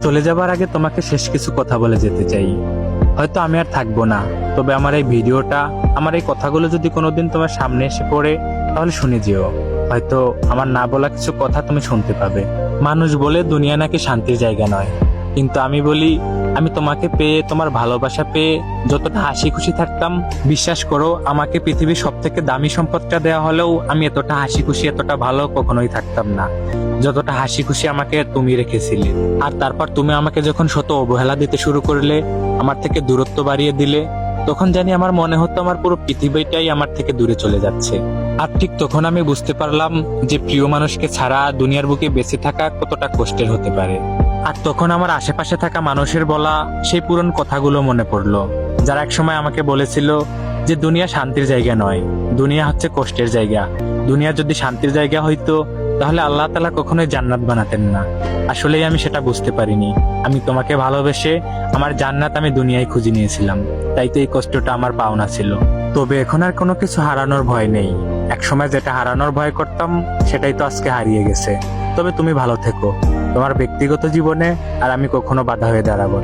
চলে যাবার আগে তোমাকে শেষ কিছু কথা বলে যেতে চাই। হয়তো আমি আর থাকবো না, তবে আমার এই ভিডিওটা, আমার এই কথাগুলো যদি কোনোদিন তোমার সামনে এসে পড়ে, তাহলে শুনে যেও। হয়তো আমার না বলা কিছু কথা তুমি শুনতে পাবে। মানুষ বলে দুনিয়া নাকি শান্তির জায়গা নয়, কিন্তু আমি বলি, আমি তোমাকে পেয়ে, তোমার ভালোবাসা পেয়ে যতটা হাসি খুশি থাকতাম, বিশ্বাস করো আমাকে পৃথিবীর সব থেকে দামি সম্পদটা দেওয়া হলেও আমি এতটা হাসি খুশি, এতটা ভালো কখনোই থাকতাম না যতটা হাসি খুশি আমাকে তুমি রেখেছিলে। আর তারপর তুমি আমাকে যখন শত অবহেলা দিতে শুরু করলে, আমার থেকে দূরত্ব বাড়িয়ে দিলে, তখন জানি আমার মনে হতো আমার পুরো পৃথিবীটাই আমার থেকে দূরে চলে যাচ্ছে। আর ঠিক তখন আমি বুঝতে পারলাম যে প্রিয় মানুষকে ছাড়া দুনিয়ার বুকে বেঁচে থাকা কতটা কষ্টের হতে পারে। আর তখন আমার আশেপাশে থাকা মানুষের বলা সেই পুরনো কথাগুলো মনে পড়লো, যারা একসময় আমাকে বলেছিল যে দুনিয়া শান্তির জায়গা নয়, দুনিয়া হচ্ছে কষ্টের জায়গা। দুনিয়া যদি শান্তির জায়গা হইতো, তাহলে আল্লাহ তাআলা কখনোই জান্নাত বানাতেন না। আসলেই আমি সেটা বুঝতে পারিনি। আমি তোমাকে ভালোবেসে আমার জান্নাত আমি দুনিয়ায় খুঁজে নিয়েছিলাম, তাই তো এই কষ্টটা আমার পাওনা ছিল। তবে এখন আর কোনো কিছু হারানোর ভয় নেই। একসময় যেটা হারানোর ভয় করতাম, সেটাই তো আজকে হারিয়ে গেছে। তবে তুমি ভালো থেকো তোমার ব্যক্তিগত জীবনে, আর আমি কখনো বাধা হয়ে দাঁড়াবো না।